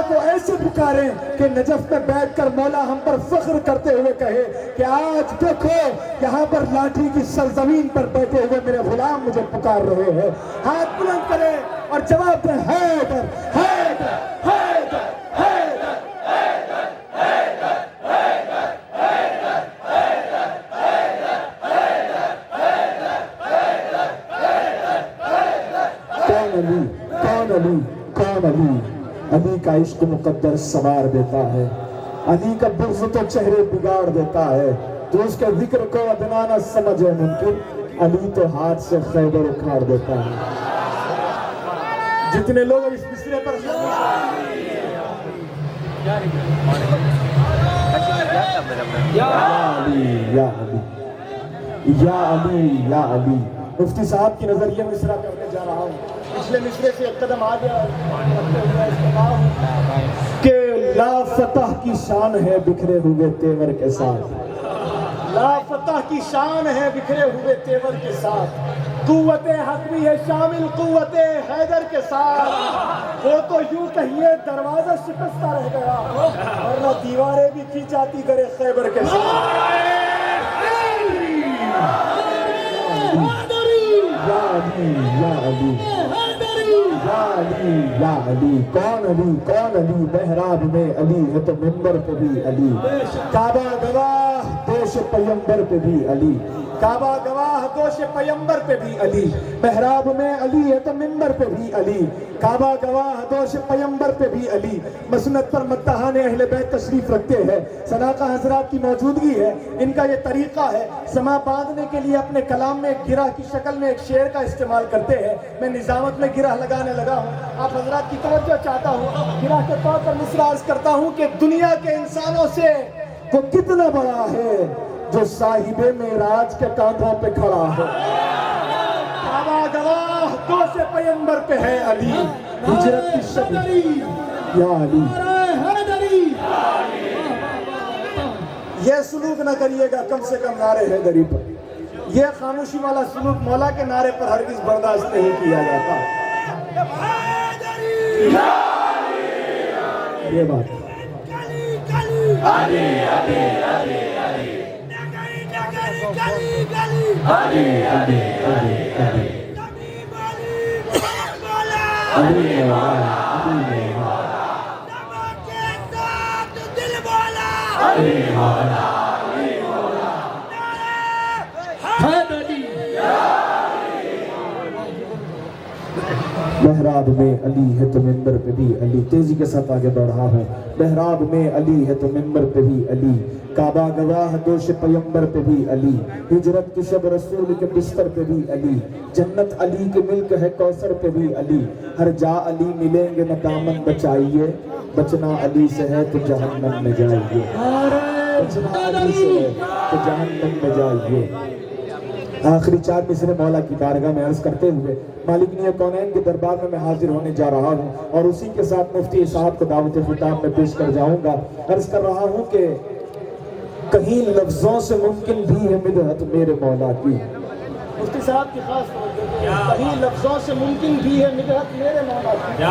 وہ ایسے پکاریں کہ نجف میں بیٹھ کر مولا ہم پر فخر کرتے ہوئے کہے کہ آج دیکھو یہاں پر لاٹھی کی سرزمین پر بیٹھے ہوئے میرے غلام مجھے پکار رہے ہیں. ہاتھ بلند کریں اور جواب دیں حیدر حیدر حیدر حیدر کون علی کون علی کون علی. علی کا عشق مقدر سوار دیتا ہے، علی کا بغض تو چہرے بگاڑ دیتا ہے. تو اس کے ذکر کو ادنا نہ سمجھے ممکن، علی تو ہاتھ سے خیبر اکھاڑ دیتا ہے. جتنے لوگ اس مصرے پر یا علی یا علی یا علی یا علی. مفتی صاحب کی نظر یہ مصرع کرنے جا رہا ہوں. پچھلے مصرے سے ایک قدم آگے کہ لا فتح کی شان ہے بکھرے ہوئے تیور کے ساتھ. لا فتح کی شان ہے بکھرے ہوئے تیور کے ساتھ. قوت حق بھی ہے شامل قوت حیدر کے ساتھ. وہ تو یوں کہیے دروازہ شکستہ رہ گیا ورنہ دیواریں بھی کھینچاتی کرے خیبر کے ساتھ. یا علی یا علی یا علی یا علی. کون علی کون علی. محراب میں علی ہے تو منبر پہ بھی علی. کعبہ گواہ دوش پیمبر پہ بھی علی. کعبہ گواہ دوش پیمبر پہ بھی علی. محراب میں علی ہے تو منبر پہ بھی علی. کعبہ گواہ دوش پیمبر پہ بھی علی. مسند پر مداحان اہل بیت تشریف رکھتے ہیں. صداقہ حضرات کی موجودگی ہے. ان کا یہ طریقہ ہے سما باندھنے کے لیے اپنے کلام میں ایک گرہ کی شکل میں ایک شعر کا استعمال کرتے ہیں. میں نظامت میں گرہ لگانے لگا ہوں. آپ حضرات کی توجہ چاہتا ہوں. گرہ کے طور پر مصرع عرض کرتا ہوں کہ دنیا کے انسانوں سے وہ کتنا بڑا ہے جو صاحب معراج کے کاندھوں پہ کھڑا ہے. کعبہ گواہ دوش پیمبر پہ ہے علی. ہجرت کی شب یا علی. یہ سلوک نہ کریے گا کم سے کم نعرے حیدری پر. یہ خاموشی والا سلوک مولا کے نعرے پر ہرگز برداشت نہیں کیا جاتا. یہ بات علی علی علی علی علی علی علی محراب میں علی ہے تو منبر پہ بھی علی. تیزی کے ساتھ آگے بڑھ رہا ہوں. محراب میں علی ہے تو منبر پہ بھی علی. کعبہ گواہ دوش پیمبر پہ بھی علی. ہجرت کی شب رسول کے بستر پہ بھی علی. جنت علی کے ملک ہے کوثر پہ بھی علی. ہر جا علی ملیں گے نہ دامن بچائیے. بچنا علی سے ہے تو جہنم میں جائیے. بچنا علی سے ہے تو جہنم میں جائیے. آخری 4 مصرے مولا کی بارگاہ میں عرض کرتے ہوئے مالکنی کونین کے دربار میں حاضر ہونے جا رہا ہوں اور اسی کے ساتھ مفتی صاحب کو دعوت خطاب میں پیش کر جاؤں گا. عرض کر رہا ہوں کہ کہیں لفظوں سے ممکن بھی ہے مدحت میرے مولا کی. مفتی صاحب کی خاص کہیں لفظوں سے ممکن بھی ہے مدحت میرے مولا کی.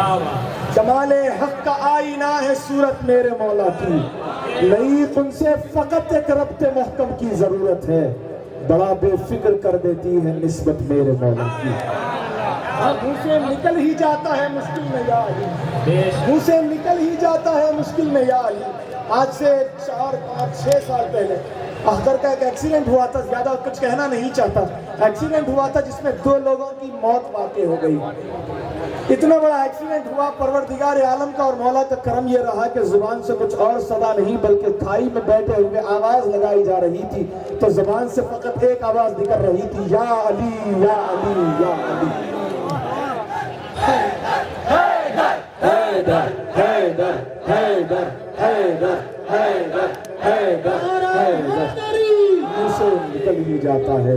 جمال حق کا آئینہ ہے صورت میرے مولا کی. لئیق ان سے فقط ایک ربط محکم کی ضرورت ہے. بڑا بے فکر کر دیتی ہے نسبت میرے مولا کی. منہ سے نکل ہی جاتا ہے مشکل میں یا علی. منہ سے نکل ہی جاتا ہے مشکل میں یا علی. آج سے 4 5 6 سال پہلے اختر کا ایک ایکسیڈنٹ ہوا تھا. زیادہ کچھ کہنا نہیں چاہتا. ایکسیڈنٹ ہوا تھا جس میں 2 لوگوں کی موت واقع ہو گئی. اتنا بڑا ایکسیڈنٹ ہوا. پروردگار عالم کا اور مولا کا کرم یہ رہا کہ زبان سے کچھ اور صدا نہیں بلکہ کھائی میں بیٹھے ہوئے آواز لگائی جا رہی تھی. تو زبان سے فقط ایک آواز نکل رہی تھی یا علی یا علی یا علی. حیدر حیدر حیدر حیدر حیدر حیدر حیدر حیدر. منہ سے نکل ہی جاتا ہے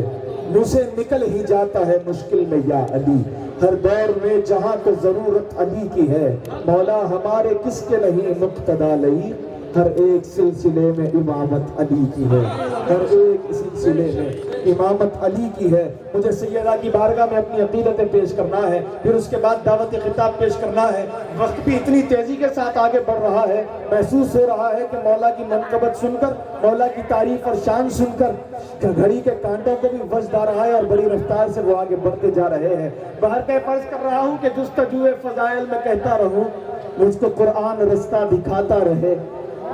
منہ سے نکل ہی جاتا ہے مشکل میں یا علی. ہر دور میں جہاں کو ضرورت علی کی ہے. مولا ہمارے کس کے نہیں مقتدا لئی. ہر ایک سلسلے میں امامت علی کی ہے، ہر ایک سلسلے میں امامت علی کی ہے۔ مجھے سیدہ کی بارگاہ میں اپنی عقیدتیں پیش کرنا ہے، پھر اس کے بعد دعوت خطاب پیش کرنا ہے۔ وقت بھی اتنی تیزی کے ساتھ آگے بڑھ رہا ہے، محسوس ہو رہا ہے کہ مولا کی منقبت سن کر، مولا کی تعریف اور شان سن کر گھڑی کے کانٹوں کو بھی وزد آ رہا ہے اور بڑی رفتار سے وہ آگے بڑھتے جا رہے ہیں۔ باہر کے فرض کر رہا ہوں کہ جستجو فضائل میں کہتا رہوں، مجھ کو قرآن رستہ دکھاتا رہے،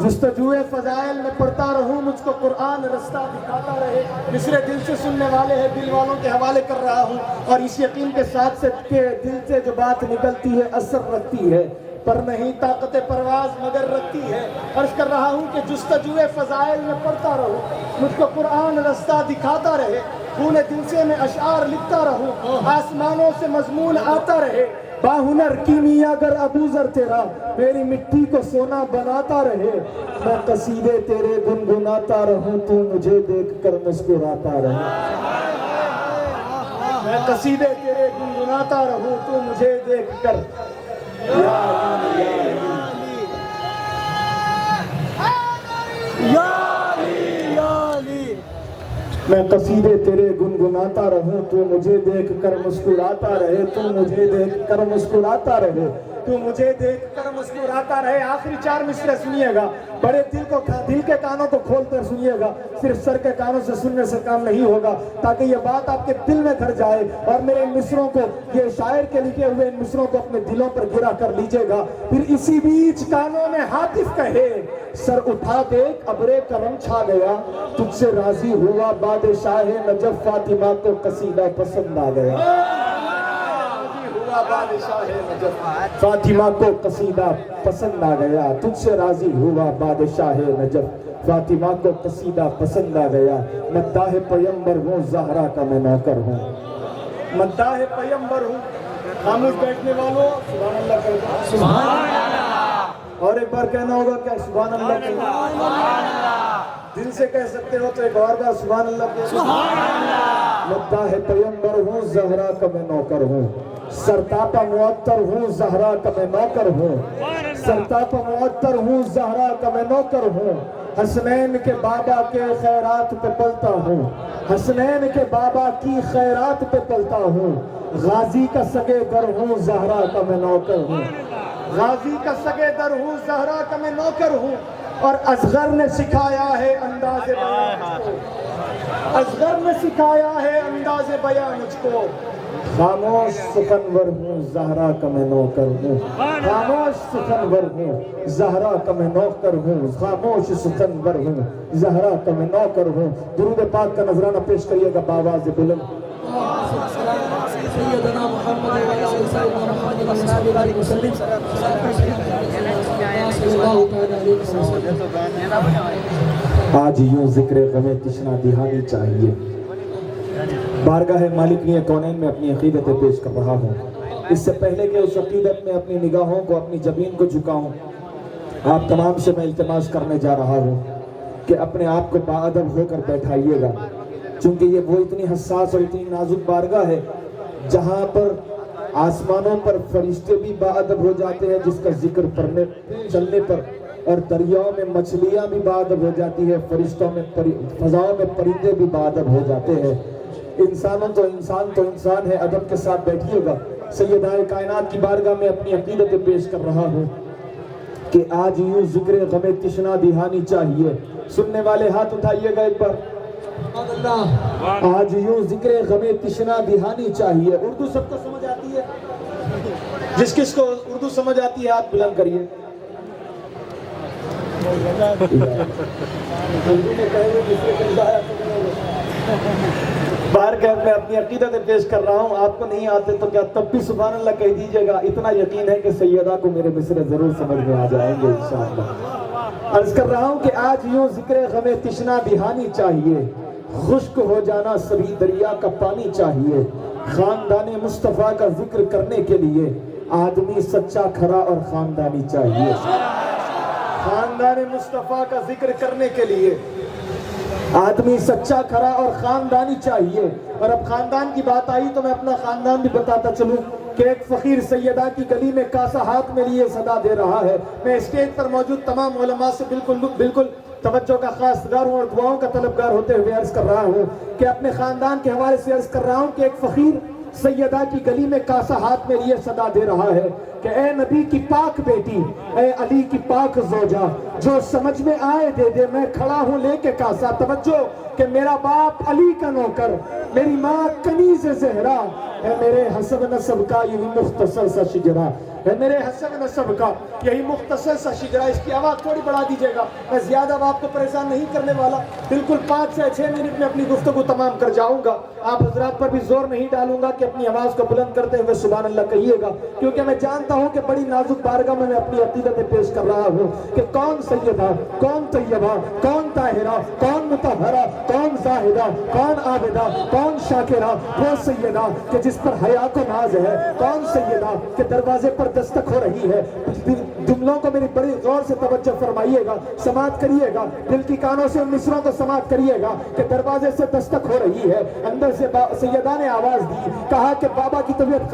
جستجو فضائل میں پڑھتا رہوں، مجھ کو قرآن رستہ دکھاتا رہے۔ مصرے دل سے سننے والے ہیں، دل والوں کے حوالے کر رہا ہوں، اور اس یقین کے ساتھ سے کہ دل سے جو بات نکلتی ہے اثر رکھتی ہے، پر نہیں طاقت پرواز مگر رکھتی ہے۔ عرض کر رہا ہوں کہ جستجو فضائل میں پڑھتا رہوں، مجھ کو قرآن رستہ دکھاتا رہے، خون دل سے میں اشعار لکھتا رہوں، آسمانوں سے مضمون آتا رہے، باہنر کیمیاگر ابوذر تیرا میری مٹی کو سونا بناتا رہے، میں قصیدے تیرے گنگناتا رہوں، تو مجھے دیکھ کر مسکراتا رہے، میں قصیدے تیرے گنگناتا رہوں، تو مجھے دیکھ کر یا علی میں قصیدے تیرے گنگناتا رہوں، تو مجھے دیکھ کر مسکراتا رہے، تو مجھے دیکھ کر مسکراتا رہے، تو مجھے دیکھ کر مسکراتا رہے۔ آخری 4 مصرے سنیے گا، بڑے دل کے کانوں کو کھول کر سنیے گا، صرف سر کے کانوں سے سننے سے کام نہیں ہوگا، تاکہ یہ بات آپ کے دل میں گھر جائے، اور میرے ان مصروں کو، یہ شاعر کے لکھے ہوئے ان مصروں کو اپنے دلوں پر گرا کر لیجئے گا۔ پھر اسی بیچ کانوں میں ہاتف کہے، سر اٹھا دیکھ ابرے کرم چھا گیا، تجھ سے راضی ہوا بادشاہ نجف، فاطمہ کو قصیدہ پسند آ گیا، بادشاہ نجف فاطمہ کو قصیدہ پسند آ گیا، تجھ سے راضی ہوا بادشاہ نجف، فاطمہ کو قصیدہ پسند آ گیا، مداح پیمبر ہوں زہرا کا میں نوکر ہوں، مداح پیمبر ہوں۔ خاموش بیٹھنے والوں سبحان اللہ کہو، سبحان اللہ، اور ایک بار کہنا ہوگا کہ سبحان اللہ کہو، سبحان اللہ، دل سے کہہ سکتے ہو تو ایک اور بار سبحان اللہ کہو، سبحان اللہ، مداح پیمبر ہوں زہرا کا میں نوکر ہوں، سرتاپا معطر ہوں زہرا کا میں نوکر ہوں، سرتاپا معطر ہوں زہرا کا میں نوکر ہوں، حسنین کے بابا کے خیرات پہ پلتا ہوں، حسنین کے بابا کی خیرات پہ پلتا ہوں، غازی کا سگے در ہوں زہرا کا میں نوکر ہوں، غازی کا سگے در ہوں زہرا کا میں نوکر ہوں، اور اصغر نے سکھایا ہے انداز بیان مجھ کو، اصغر نے سکھایا ہے انداز بیان مجھ کو، خاموش سخنور ہوں زہرا کا میں نوکر ہوں، خاموش سخنور ہوں زہرا کا میں نوکر ہوں، خاموش سخنور ہوں زہرا کا میں نوکر ہوں۔ درود پاک کا نذرانہ پیش کریے گا بآواز بلند۔ سیدنا محمد آج یوں ذکر غم تشنا دہانی چاہیے، بارگاہ مالکنی کونین میں اپنی عقیدتیں پیش کر رہا ہوں۔ اس سے پہلے کہ اس عقیدت میں اپنی نگاہوں کو، اپنی جبین کو جھکاؤں، آپ تمام سے میں التماس کرنے جا رہا ہوں کہ اپنے آپ کو باادب ہو کر بیٹھائیے گا، چونکہ یہ وہ اتنی حساس اور اتنی نازک بارگاہ ہے جہاں پر آسمانوں پر فرشتے بھی باادب ہو جاتے ہیں جس کا ذکر پڑھنے چلنے پر، اور دریاؤں میں مچھلیاں بھی باادب ہو جاتی ہے، فرشتوں میں فضاؤں میں پرندے بھی باادب ہو جاتے ہیں۔ انسانوں تو انسان ہے، ادب کے ساتھ بیٹھیے گا۔ سیدہ کائنات کی بارگاہ میں اپنی عقیدتیں پیش کر رہا ہوں کہ آج یوں ذکر غم تشنا دہانی چاہیے۔ سننے والے ہاتھ اٹھائیے گا ایک بار۔ آج یوں ذکر غم تشنا دہانی چاہیے۔ اردو سب کو سمجھ آتی ہے؟ جس کس کو اردو سمجھ آتی ہے ہاتھ بلند کریے۔ باہر میں اپنی عقیدتیں پیش کر رہا ہوں، آپ کو نہیں آتے تو کیا تب بھی سبحان اللہ کہہ دیجئے گا، اتنا یقین ہے کہ سیدہ کو میرے مصرے ضرور سمجھ میں آ جائیں گے انشاءاللہ۔ عرض کر رہا ہوں کہ آج یوں ذکر غم تشنا دہانی چاہیے، خشک ہو جانا سبھی دریا کا پانی چاہیے، خاندان مصطفیٰ کا ذکر کرنے کے لیے آدمی سچا کھرا اور خاندانی چاہیے، خاندان مصطفیٰ کا ذکر کرنے کے لیے آدمی سچا کھرا اور خاندانی چاہیے۔ اور اب خاندان کی بات آئی تو میں اپنا خاندان بھی بتاتا چلوں کہ ایک فقیر سیدہ کی گلی میں کاسا ہاتھ میں لیے صدا دے رہا ہے۔ میں اسٹیج پر موجود تمام علماء سے بالکل توجہ کا خاص دار ہوں اور دعاؤں کا طلبگار ہوتے ہوئے عرض کر رہا ہوں کہ اپنے خاندان کے حوالے سے عرض کر رہا ہوں کہ ایک فقیر سیدہ کی گلی میں کاسا ہاتھ میں لیے صدا دے رہا ہے کہ اے نبی کی پاک بیٹی، اے علی کی پاک زوجہ، جو سمجھ میں آئے دے دے، میں کھڑا ہوں لے کے کاسا۔ توجہ کہ میرا باپ علی کا نوکر، میری ماں کنیز زہرا، اے میرے حسب نسب کا یہی مختصر سا شجرا، اے میرے حسب نسب کا یہی مختصر سا شجرا۔ اس کی آواز تھوڑی بڑھا دیجئے گا، میں زیادہ آپ کو پریشان نہیں کرنے والا، بالکل 5 سے 6 منٹ میں اپنی گفتگو تمام کر جاؤں گا۔ آپ حضرات پر بھی زور نہیں ڈالوں گا کہ اپنی آواز کو بلند کرتے ہوئے سبحان اللہ کہیے گا، کیونکہ میں جانتا ہوں کہ بڑی نازک بارگاہ میں اپنی عقیدت پیش کر رہا ہوں کہ کون سیدہ، کون طیبہ، کون طاہرہ، کون مطہرہ، کون زاہدہ، کون عابدہ، کون شاکرہ، وہ سیدہ کہ جس پر حیا کو ناز ہے، کون سیدہ کہ دروازے پر دستک ہو رہی ہے۔ جملوں کو میری بڑی غور سے توجہ فرمائیے گا، سماعت کریے گا، دل کی کانوں سے ان مصروں کو سماعت کریے گا کہ دروازے سے دستک ہو رہی ہے۔ اندر سے سیدہ نے آواز دی، کہا کہ بابا کی طبیعت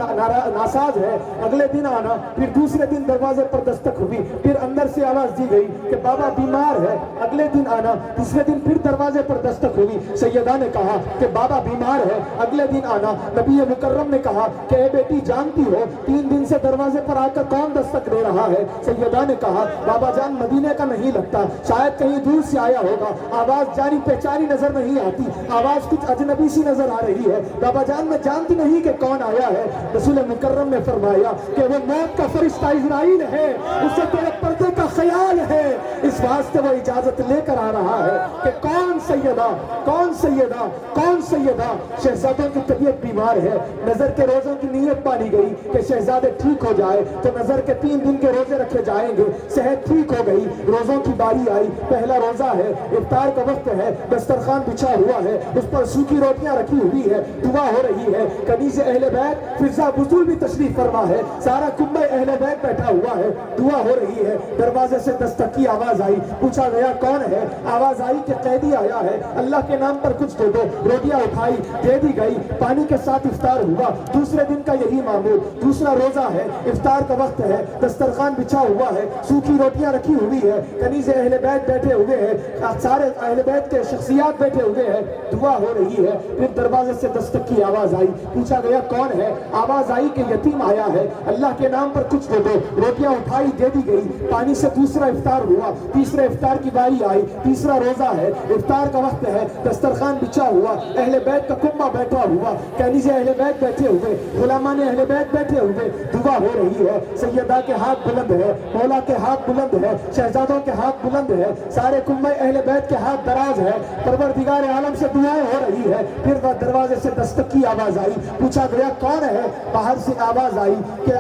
ناساز ہے، اگلے دن آنا۔ پھر دوسرے دن دروازے پر دستک ہوئی، پھر اندر سے آواز دی گئی کہ بابا بیمار ہے، اگلے دن آنا۔ تیسرے دن پھر دروازے پر دستک ہوئی، سیدہ نے کہا کہ بابا بیمار ہے، اگلے دن آنا۔ نبی مکرم نے کہا کہ اے بیٹی جانتی ہو 3 دن سے دروازے پر آ کر کون دستک دے رہا ہے؟ سیدہ نے کہا بابا جان مدینے کا نہیں لگتا، شاید کہیں دور سے آیا ہوگا، آواز جانی پہچانی نظر نہیں آتی، آواز کچھ اجنبی سی نظر آ رہی ہے، بابا جان میں جانتی نہیں کہ کون آیا ہے۔ رسول مکرم نے فرمایا کہ وہ موت کا فرشتہ عزرائیل ہے، اسے تیرے پردے کا خیال ہے، اس واسطے وہ اجازت لے کر آ رہا ہے کہ کون سیدہ، کون سیدہ، کون سیدہ۔ شہزادوں کی طبیعت بیمار ہے، نظر کے روزوں کی نیت پالی گئی کہ شہزادے ٹھیک ہو جائے تو نظر کے 3 دن کے روزے رکھے جائیں گے۔ صحت ٹھیک ہو گئی، روزوں کی باری آئی، پہلا روزہ ہے، افطار کا وقت ہے، دسترخوان بچھا ہوا ہے، اس پر سوکھی روٹیاں رکھی ہوئی ہے، دعا ہو رہی ہے۔ کنیز اہل بیت فضا بزرگ بھی تشریف فرما ہے، سارا کنبہ اہل بیت بیٹھا ہوا ہے، دعا ہو رہی ہے۔ دروازے سے دستک کی آواز آئی، پوچھا گیا کون ہے؟ آواز آئی کہ قیدی آیا ہے، اللہ کے نام پر کچھ دے دو۔ روٹیاں اٹھائی، دے دی گئی، پانی کے ساتھ افطار ہوا۔ دوسرے دن کا یہی معمول، دوسرا روزہ ہے، افطار کا وقت ہے، دسترخوان بچھا ہوا ہے، سوکھی روٹیاں رکھی ہوئی ہے، کنیز اہل بیت بیٹھے ہوئے ہیں، سارے اہل بیت کے شخصیات بیٹھے ہوئے ہیں، دعا ہو رہی ہے۔ پھر دروازے سے دستک کی آواز آئی، پوچھا گیا کون ہے؟ آواز آئی کہ یتیم آیا ہے، اللہ کے نام پر کچھ دے دو۔ روٹیاں اٹھائی، دے دی گئی، پانی سے دوسرا افطار ہوا، تیسرے افطار کی باری آئی، تیسرا روزہ ہے، افطار کا وقت ہے، دسترخوان بچھا ہوا، اہل بیت کا کنبہ بیٹھا ہوا، کنیز اہل بیت بیٹھے ہوئے، غلامان اہل بیت بیٹھے ہوئے، دعا ہو رہی ہے۔ سیدہ کے ہاتھ بلند ہے، مولا کے ہاتھ بلند ہے، شہزادوں کے ہاتھ بلند ہے، سارے کنبہ اہل بیت کے ہاتھ دراز ہے، پروردگار عالم سے دعائیں ہو رہی ہے۔ پھر دروازے سے دستک کی آواز آئی، پوچھا گیا کون ہے؟ باہر سے آواز آئی کہ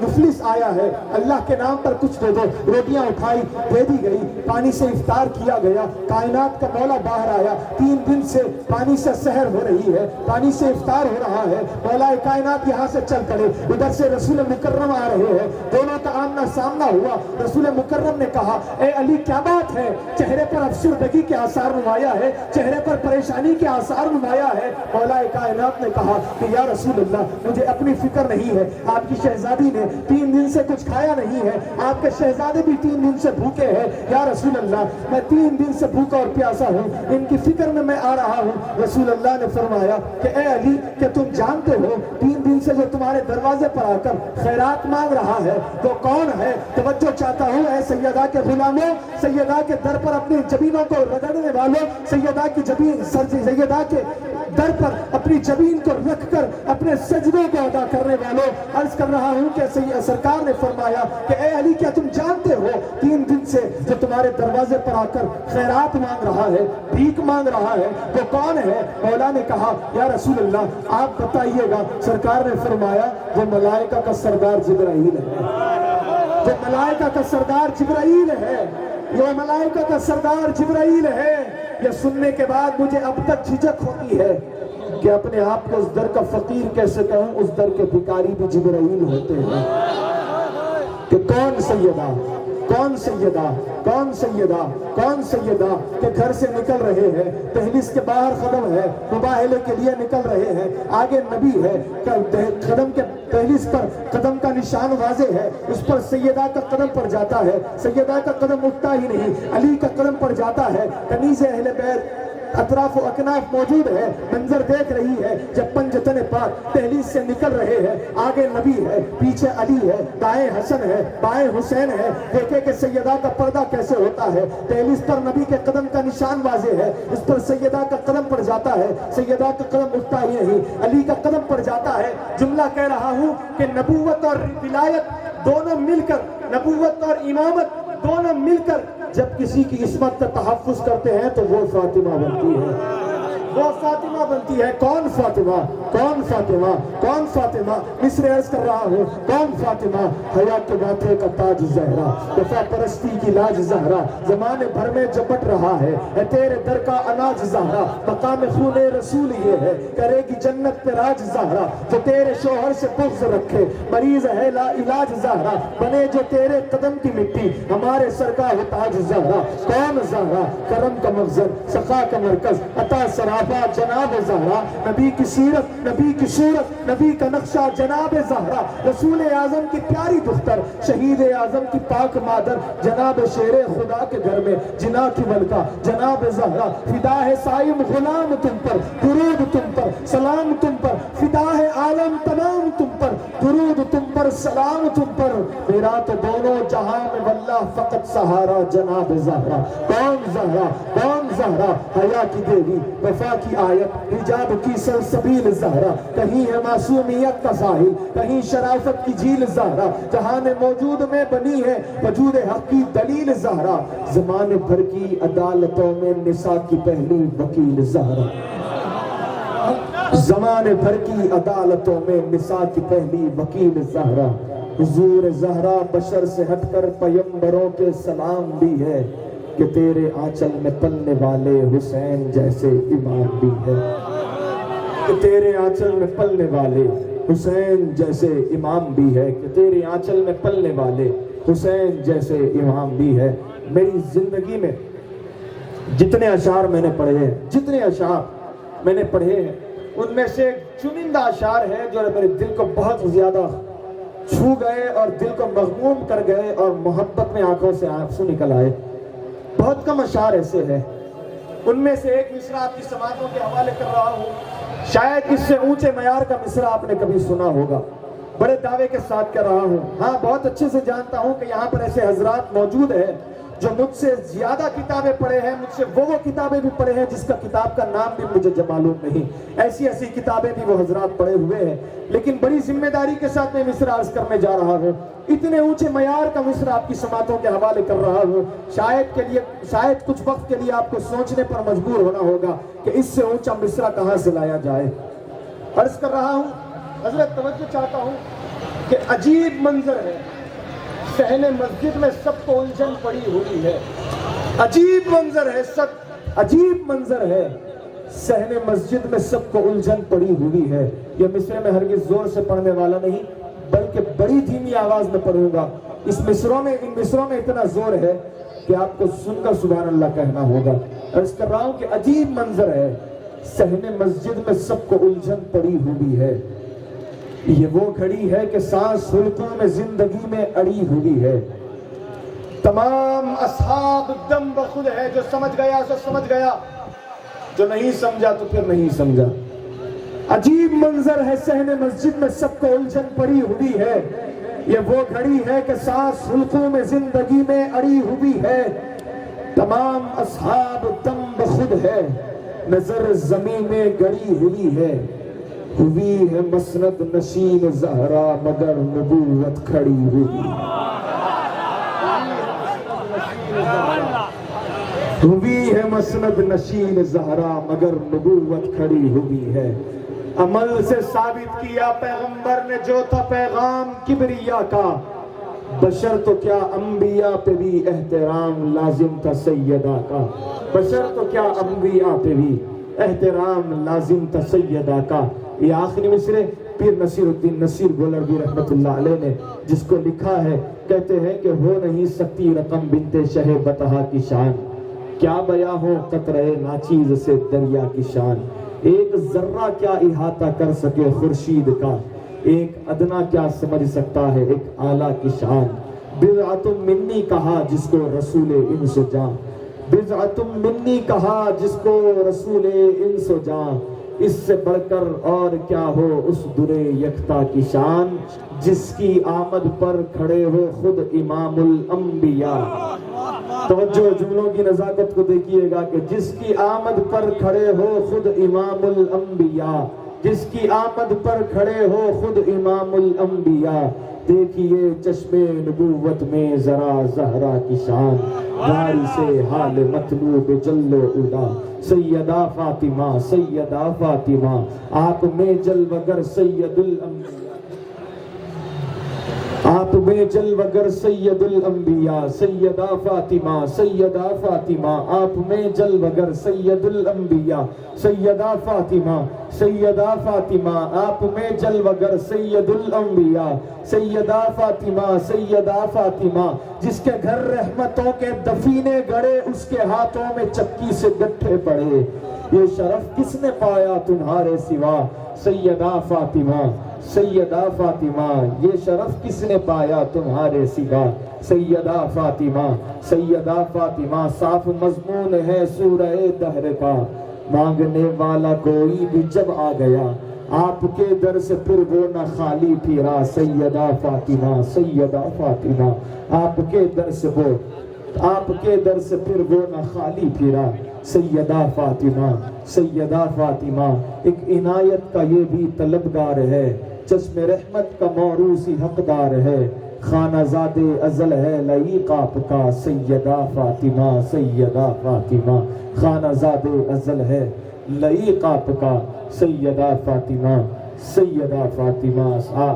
مفلس آیا ہے، اللہ کے نام پر کچھ دے دو۔ روٹیاں اٹھائی، دے دی گئی، پانی سے افطار کیا گیا، کائنات کا مولا باہر آیا۔ 3 دن سے پانی سے سحر ہو رہی ہے، پانی سے افطار ہو رہا ہے، مولا کائنات یہاں سے چل پڑے، ادھر سے رسول مکرم آ رہے ہیں، دونوں کا آمنا سامنا ہوا۔ رسول مکرم نے کہا اے علی کیا بات ہے؟ چہرے پر افسردگی کے آثار نمایاں ہے، چہرے پر پریشانی کے آثار نمایاں ہے۔ مولا کائنات نے کہا کہ یا رسول اللہ مجھے اپنی فکر نہیں ہے، آپ کی شہزادی نے 3 دن سے کچھ کھایا نہیں ہے، آپ کے شہزادے بھی 3 دن سے بھوکے ہیں، یا رسول اللہ میں 3 دن سے بھوکا اور پیاسا ہوں، ان کی فکر میں آ رہا ہوں۔ رسول اللہ نے فرمایا کہ اے علی کہ تم جانتے ہو 3 دن سے جو تمہارے دروازے پر آ کر خیرات مانگ رہا ہے وہ کون ہے؟ توجہ چاہتا ہوں اے سیدہ کے غلاموں، سیدہ کے در پر اپنی جبینوں کو رگڑنے والوں، سیدہ کی جبین سیدہ کے در پر اپنی جبین کو رکھ کر اپنے سجدوں کو ادا کرنے والوں، عرض کر رہا ہوں کہ سرکار نے فرمایا کہ اے علی کیا تم جانتے ہو 3 دن سے جو تمہارے دروازے پر آ کر خیرات مانگ رہا ہے، بھیک مانگ رہا ہے، وہ کون ہے؟ مولا نے کہا یا رسول اللہ آپ بتائیے گا۔ سرکار نے فرمایا وہ ملائکہ کا سردار جبرائیل ہے، جو ملائکہ کا سردار جبرائیل ہے، یہ ملائکہ کا سردار جبرائیل ہے۔ یہ سننے کے بعد مجھے اب تک جھجک ہوتی ہے کہ اپنے آپ کو اس در کا فقیر کیسے کہوں، اس در کے بھکاری بھی جبرائیل ہوتے ہیں۔ کہ کون سیدہ، کون سیدہ، کون سیدہ، کون سیدہ کہ گھر سے نکل رہے ہیں، دہلیز کے باہر قدم ہے، مباہلے کے لیے نکل رہے ہیں، آگے نبی ہے، قدم کے دہلیز پر قدم کا نشان واضح ہے، اس پر سیدہ کا قدم پڑ جاتا ہے، سیدہ کا قدم اٹھتا ہی نہیں، علی کا قدم پڑ جاتا ہے، کنیز اہل بیت اطراف و اکناف موجود ہے، منظر دیکھ رہی ہے، جب پنجتن پاک دہلیز سے نکل رہے ہیں، آگے نبی ہے، پیچھے علی ہے، دائیں حسن ہے، بائیں حسین ہے، دیکھیں کہ سیدہ کا پردہ کیسے ہوتا ہے، دہلیز پر نبی کے قدم کا نشان واضح ہے، اس پر سیدہ کا قدم پڑ جاتا ہے، سیدہ کا قدم اٹھتا ہی نہیں، علی کا قدم پڑ جاتا ہے۔ جملہ کہہ رہا ہوں کہ نبوت اور ولایت دونوں مل کر، نبوت اور امامت دونوں مل کر جب کسی کی عصمت کا تحفظ کرتے ہیں تو وہ فاطمہ بنتی ہے، وہ فاطمہ بنتی ہے۔ کون فاطمہ؟ کون فاطمہ؟ کون فاطمہ؟ مصر عرض کر رہا ہوں، کون فاطمہ؟ حیا کے ماتھے کا تاج زہرا، وفا پرستی کی لاج زہرا، زمانے بھر میں جپٹ رہا ہے تیرے در کا اناج زہرا، مقام خون رسول یہ ہے، کرے گی جنت پہ راج زہرا، جو تیرے شوہر سے بغض رکھے مریض ہے لا علاج زہرا، بنے جو تیرے قدم کی مٹی ہمارے سر کا ہے تاج زہرا۔ کون زہرا؟ کرم کا مخزن، سخا کا مرکز، عطا سرافہ جناب زہرا، نبی کی سیرت، نبی کی صورت، نبی کا نقشہ جناب زہرا، رسول اعظم کی پیاری دختر، شہید اعظم کی پاک مادر، جناب شیر خدا کے گھر میں جنا کی ملکہ جناب زہرا، فدا ہے صائم غلام تم پر، درود تم پر، سلام تم پر، فدا ہے عالم تمام تم پر، درود تم پر، سلام تم پر، میرا تو دونوں جہاں میں واللہ فقط سہارا جناب زہرا۔ کون زہرا؟ کون زہرا؟ حیا کی دیوی، وفا کی آیت، حجاب کی سلسبیل زہرا، کہیں ہے معصومیت کا ساحل، کہیں شرافت کی جھیل زہرا، جہان موجود میں بنی ہے وجود حق کی دلیل زہرا، زمانے بھر کی عدالتوں میں نساء کی پہلی وکیل زہرا، زمانے بھر کی عدالتوں میں نساء کی پہلی وکیل زہرا، حضور زہرا بشر سے ہٹ کر پیمبروں کے سلام بھی ہے کہ تیرے آنچل میں پلنے والے حسین جیسے امام بھی ہے، کہ تیرے آنچل میں پلنے والے حسین جیسے امام بھی ہے، کہ تیرے آنچل میں پلنے والے حسین جیسے امام بھی ہے۔ میری زندگی میں جتنے اشعار میں نے پڑھے ہیں، جتنے اشعار میں نے پڑھے ہیں، ان میں سے چنندہ اشعار ہے جو میرے دل کو بہت زیادہ چھو گئے اور دل کو مغموم کر گئے اور محبت میں آنکھوں سے آنسو نکل آئے۔ بہت کم اشعار ایسے ہیں، ان میں سے ایک مصرع آپ کی سماعتوں کے حوالے کر رہا ہوں، شاید اس سے اونچے معیار کا مصرع آپ نے کبھی سنا ہوگا، بڑے دعوے کے ساتھ کر رہا ہوں۔ ہاں، بہت اچھے سے جانتا ہوں کہ یہاں پر ایسے حضرات موجود ہیں جو مجھ سے زیادہ کتابیں پڑھے ہیں، مجھ سے وہ کتابیں بھی پڑھے ہیں جس کا کتاب کا نام بھی مجھے معلوم نہیں، ایسی ایسی کتابیں بھی وہ حضرات پڑھے ہوئے ہیں، لیکن بڑی ذمہ داری کے ساتھ میں مصرع عرض کرنے جا رہا ہوں۔ اتنے اونچے معیار کا مصرع آپ کی سماعتوں کے حوالے کر رہا ہوں، شاید کچھ وقت کے لیے آپ کو سوچنے پر مجبور ہونا ہوگا کہ اس سے اونچا مصرع کہاں سے لایا جائے۔ عرض کر رہا ہوں، حضرت توجہ چاہتا ہوں کہ عجیب منظر ہے، صحن مسجد میں سب کو الجھن پڑی ہوئی ہے، عجیب منظر ہے، عجیب منظر ہے، صحن مسجد میں سب کو الجھن پڑی ہوئی ہے۔ یہ مصرع میں ہرگز زور سے پڑھنے والا نہیں بلکہ بڑی دھیمی آواز میں پڑھوں گا۔ ان مصرعوں میں اتنا زور ہے کہ آپ کو سن کر سبحان اللہ کہنا ہوگا۔ عرض کر رہا ہوں کہ عجیب منظر ہے، صحن مسجد میں سب کو الجھن پڑی ہوئی ہے، یہ وہ گھڑی ہے کہ سانس حلقوں میں زندگی میں اڑی ہوئی ہے، تمام اصحاب دم بخود ہے، جو سمجھ گیا سو سمجھ گیا، جو نہیں سمجھا تو پھر نہیں سمجھا۔ عجیب منظر ہے، صحن مسجد میں سب کو الجھن پڑی ہوئی ہے، یہ وہ گھڑی ہے کہ سانس حلقوں میں زندگی میں اڑی ہوئی ہے، تمام اصحاب دم بخود ہے، نظر زمین میں گڑی ہوئی ہے، ہوئی ہے مسند نشین زہرا مگر نبوت کھڑی ہوئی، ہوئی ہے مسند نشین زہرا مگر نبوت کھڑی ہوئی ہے۔ عمل سے ثابت کیا پیغمبر نے جو تھا پیغام کبریا کا، بشر تو کیا انبیاء پہ بھی احترام لازم تھا سیدہ کا، بشر تو کیا انبیاء پہ بھی احترام لازم تھا سیدہ کا۔ یہ آخری مصرع پیر نصیر الدین نصیر گولروی رحمت اللہ علیہ نے جس کو لکھا ہے، کہتے ہیں کہ ہو نہیں سکتی رقم بنت شہ بطحا کی شان، کیا بیاں ہو قطرہ ناچیز سے دریا کی شان، ایک ذرہ کیا احاطہ کر سکے خورشید کا، ایک ادنا کیا سمجھ سکتا ہے ایک اعلیٰ کی شان، بضعۃ منی کہا جس کو رسول انس و جاں، بضعۃ منی کہا جس کو رسول انس و جاں، اس سے بڑھ کر اور کیا ہو اس در یکتا کی شان، جس کی آمد پر کھڑے ہو خود امام الانبیاء۔ توجہ جملوں کی نزاکت کو دیکھیے گا کہ جس کی آمد پر کھڑے ہو خود امام الانبیاء، جس کی آمد پر کھڑے ہو خود امام الانبیاء، دیکھیے چشم نبوت میں ذرا زہرا کی شان، بھاری سے حال مطلوب جلو اولا، سیدہ فاطمہ سیدہ فاطمہ آپ میں جلوگر سید الانبیاء، آپ میں جلوگر سید الانبیاء، سیدہ فاطمہ سیدہ فاطمہ آپ میں جلوگر سید الانبیاء، سیدہ فاطمہ سیدہ فاطمہ آپ میں جلوگر سید الانبیاء، سیدہ فاطمہ سیدہ فاطمہ جس کے گھر رحمتوں کے دفینے گڑے، اس کے ہاتھوں میں چکی سے گٹھے پڑے، یہ شرف کس نے پایا تمہارے سوا، سیدہ فاطمہ سیدہ فاطمہ یہ شرف کس نے پایا تمہارے سوا، سیدہ فاطمہ سیدہ فاطمہ صاف مضمون ہے سورہ دہر کا، مانگنے والا کوئی بھی جب آ گیا آپ کے در سے پھر وہ نہ خالی پھرا، سیدہ فاطمہ سیدہ فاطمہ آپ کے در سے وہ، آپ کے در سے پھر وہ نہ خالی پھرا، سیدہ فاطمہ سیدہ فاطمہ ایک عنایت کا یہ بھی طلبگار ہے، چشم رحمت کا موروثی حقدار ہے، خانہ زاد ازل ہے لعیق آپ کا، سیدہ فاطمہ سیدہ فاطمہ خانہ زاد ازل ہے لعیق آپ کا، سیدہ فاطمہ سیدہ فاطمہ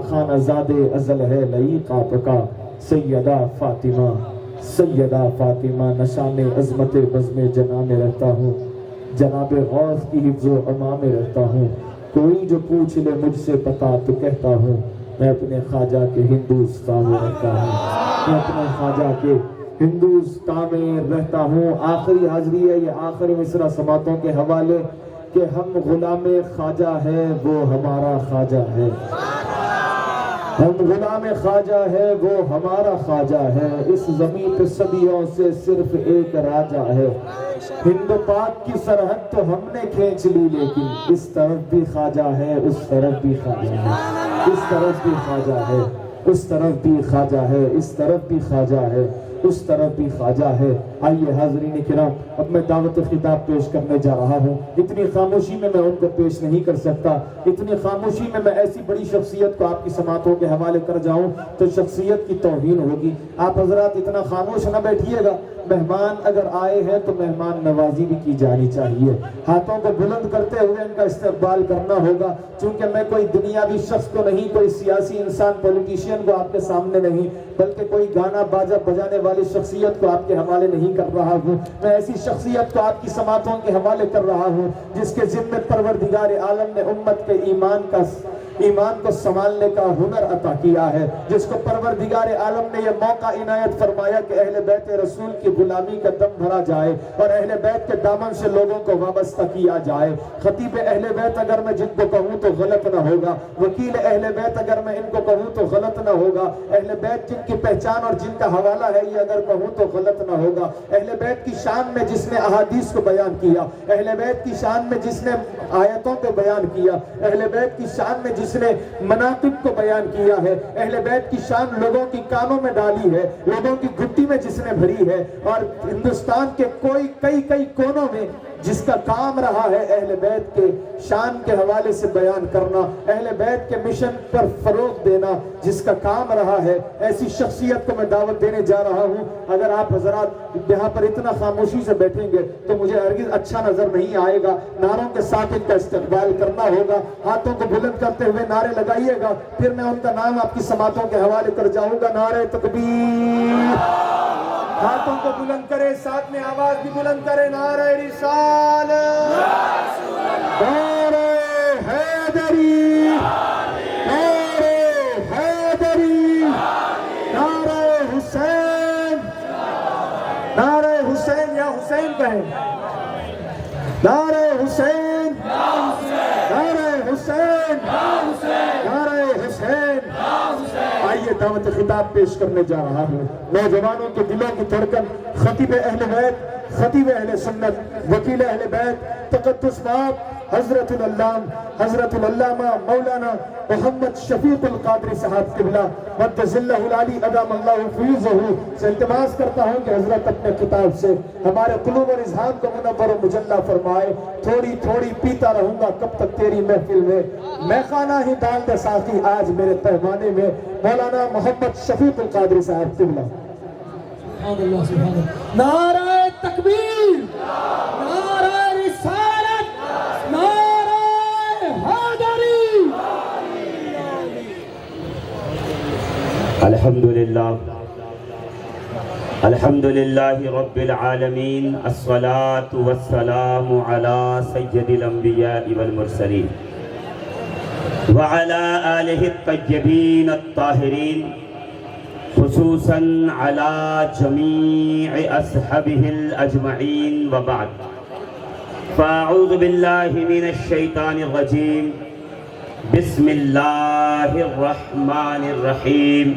خانہ زاد ازل ہے لعیق آپ کا، سیدہ فاطمہ سیدہ فاطمہ نشان عظمت بزم جناں میں رہتا ہوں، جناب غوث کی حفظ و امان میں رہتا ہوں، کوئی جو پوچھ لے مجھ سے پتا تو کہتا ہوں میں اپنے خواجہ کے ہندوستان میں رہتا ہوں، میں اپنے خواجہ کے ہندوستان میں رہتا ہوں۔ آخری حاضری ہے، یہ آخری مصرع سماعتوں کے حوالے کہ ہم غلام خواجہ ہے وہ ہمارا خواجہ ہے، ہم غلام خواجہ ہے وہ ہمارا خواجہ ہے، اس زمین پہ صدیوں سے صرف ایک راجہ ہے، ہند پاک کی سرحد تو ہم نے کھینچ لی لیکن اس طرف بھی خواجہ ہے اس طرف بھی خواجہ ہے، اس طرف بھی خواجہ ہے اس طرف بھی خواجہ ہے، اس طرف بھی خواجہ ہے اس طرف بھی خواجہ ہے۔ آئیے حاضرین کرام اب میں دعوت خطاب پیش کرنے جا رہا ہوں، اتنی خاموشی میں ان کو پیش نہیں کر سکتا، اتنی خاموشی میں ایسی بڑی شخصیت کو آپ کی سماعتوں کے حوالے کر جاؤں تو شخصیت کی توہین ہوگی، آپ حضرات اتنا خاموش نہ بیٹھیے گا، مہمان اگر آئے ہیں تو مہمان نوازی بھی کی جانی چاہیے، ہاتھوں کو بلند کرتے ہوئے ان کا استقبال کرنا ہوگا، چونکہ میں کوئی دنیاوی شخص کو نہیں، کوئی سیاسی انسان پولیٹیشین کو آپ کے سامنے نہیں، بلکہ کوئی گانا باجا بجانے والی شخصیت کو آپ کے حوالے نہیں کر رہا ہوں، میں ایسی شخصیت کو آپ کی سماعتوں کے حوالے کر رہا ہوں جس کے ذمہ پروردگار عالم نے امت کے ایمان کو سنبھالنے کا ہنر عطا کیا ہے، جس کو پروردگار عالم نے یہ موقع عنایت فرمایا کہ اہل بیت رسول کی غلامی کا دم بھرا جائے اور اہل بیت کے دامن سے لوگوں کو وابستہ کیا جائے۔ خطیب اہل بیت اگر میں جن کو کہوں تو غلط نہ ہوگا، وکیل اہل بیت اگر میں ان کو کہوں تو غلط نہ ہوگا، اہل بیت جن کی پہچان اور جن کا حوالہ ہے یہ اگر کہوں تو غلط نہ ہوگا، اہل بیت کی شان میں جس نے احادیث کو بیان کیا، اہل بیت کی شان میں جس نے آیتوں کو بیان کیا، اہل بیت کی شان میں جس نے مناقب کو بیان کیا ہے، اہل بیت کی شان لوگوں کی کانوں میں ڈالی ہے، لوگوں کی گھٹی میں جس نے بھری ہے، اور ہندوستان کے کئی کونوں میں جس کا کام رہا ہے اہل بیت کے شان کے حوالے سے بیان کرنا، اہل بیت کے مشن پر فروغ دینا جس کا کام رہا ہے، ایسی شخصیت کو میں دعوت دینے جا رہا ہوں۔ اگر آپ حضرات یہاں پر اتنا خاموشی سے بیٹھیں گے تو مجھے ہرگز اچھا نظر نہیں آئے گا، نعروں کے ساتھ ان کا استقبال کرنا ہوگا، ہاتھوں کو بلند کرتے ہوئے نعرے لگائیے گا، پھر میں ان کا نام آپ کی سماعتوں کے حوالے کر جاؤں گا۔ نعرہ تکبیر، ہاتھوں کو بلند کرے، ساتھ میں آواز بھی بلند کرے، نعرہ رسالت، نعرہ حیدری، حسین یا حسین کہیں، نعرہ حسین، نعرہ حسین، نعرہ حسین۔ آئیے دعوت خطاب پیش کرنے جا رہا ہوں نوجوانوں کے دلوں کی دھڑکن، خطیب اہل بیت، خطیب اہل سنت، وکیل اہل بیت، تقدس مآب حضرت العلامہ مولانا محمد شفیق القادری صاحب قبلہ مقدس اللہ العلی ادام اللہ فیضہ سے التماس کرتا ہوں کہ حضرت اپنے خطاب سے ہمارے قلوب اور اذہان کو منور و مجلہ فرمائے۔ تھوڑی تھوڑی پیتا رہوں گا کب تک تیری محفل میں خانہ ہی ڈال دے ساقی آج میرے پیمانے میں، مولانا محمد شفیق القادری صاحب قبلہ۔ نعرہ تکبیر، نعرہ رسالت، نعرہ حیدری۔ الحمدللہ رب العالمین، الصلاة والسلام علی سید الانبیاء والمرسلین وعلی آلہ الطیبین الطاہرین، خصوصاً على جميع أصحابه الأجمعين، وبعد فأعوذ بالله من الشيطان الرجيم، بسم الله الرحمن الرحيم۔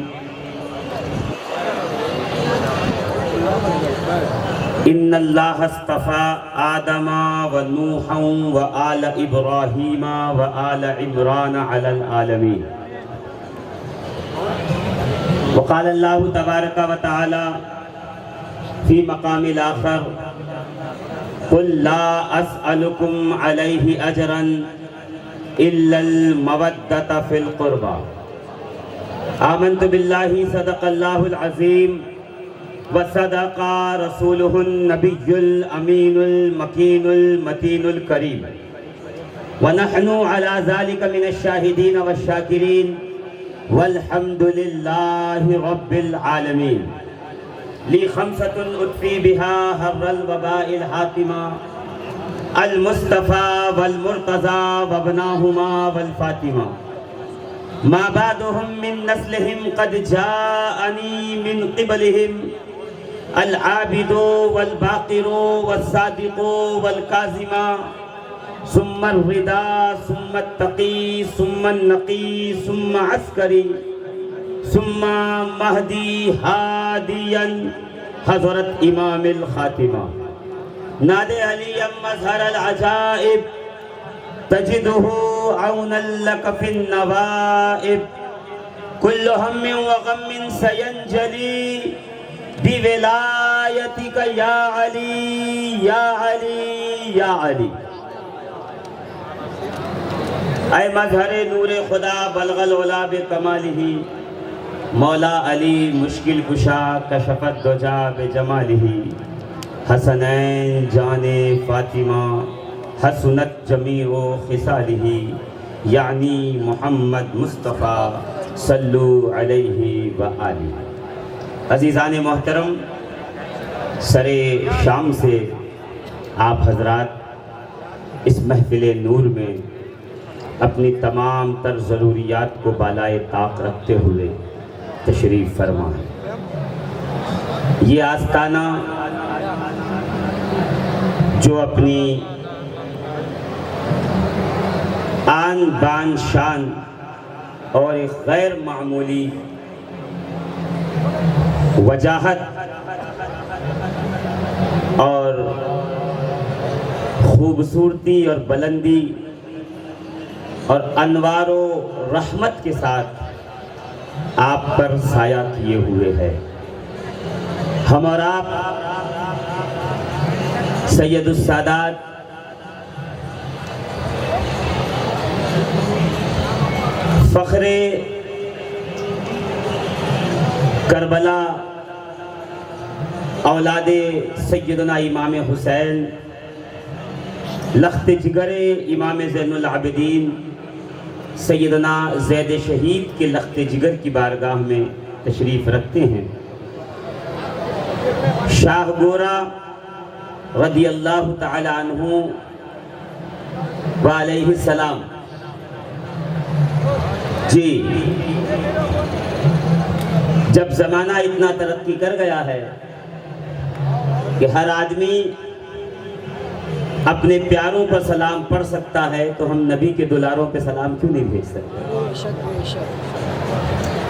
إن الله اصطفى آدم ونوحا وآل إبراهيم وآل عمران على العالمين، وقال الله تبارك وتعالى في مقام الآخر، قل لا أسألكم عليه أجرا إلا المودة في القربى، آمنت بالله صدق الله العظيم وصدق رسوله النبي الأمين المكين المتين الكريم، ونحن على ذلك من الشاهدين والشاكرين، والحمد لله رب العالمين۔ لي خمسة أطفي بها هر الوباء الحاكمة، المصطفى والمرتضى وابناهما والفاطمة، ما بعدهم من نسلهم قد جاءني من قبلهم العابد والباقر والصادق والكاظم، ثم الرضا ثم التقي ثم النقي ثم عسكري ثم مهدي هاديا حضرت امام الخاتمة، نادى عليا مظهر العجائب، تجده عونا لك في النوائب، كل هم وغم سينجلي بولایتک یا علی یا علی یا علی۔ اے مظہر نور خدا بلغ العلا بکمالہ، مولا علی مشکل کشا کشفت دجا بجمالہ، حسنین جان فاطمہ حسنت جمیع خصالہ، یعنی محمد مصطفیٰ صلو علیہ وآلہ۔ عزیزان محترم، سر شام سے آپ حضرات اس محفل نور میں اپنی تمام تر ضروریات کو بالائے طاق رکھتے ہوئے تشریف فرما ہے۔ یہ آستانہ جو اپنی آن بان شان اور ایک غیر معمولی وجاہت اور خوبصورتی اور بلندی اور انوار و رحمت کے ساتھ آپ پر سایہ کیے ہوئے ہے۔ ہم اور آپ سید السادات فخر کربلا اولاد سیدنا امام حسین، لخت جگر امام زین العابدین سیدنا زید شہید کے لخت جگر کی بارگاہ میں تشریف رکھتے ہیں۔ شاہ گورا رضی اللہ تعالی عنہ وعلیہ السلام جی، جب زمانہ اتنا ترقی کر گیا ہے کہ ہر آدمی اپنے پیاروں پر سلام پڑھ سکتا ہے، تو ہم نبی کے دلاروں پہ سلام کیوں نہیں بھیج سکتے؟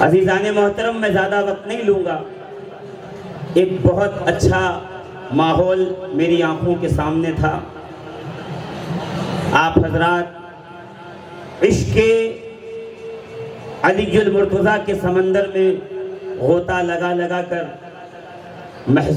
عزیزان محترم، میں زیادہ وقت نہیں لوں گا. ایک بہت اچھا ماحول میری آنکھوں کے سامنے تھا. آپ حضرات عشق علی المرتضیٰ کے سمندر میں غوطہ لگا لگا کر محسوس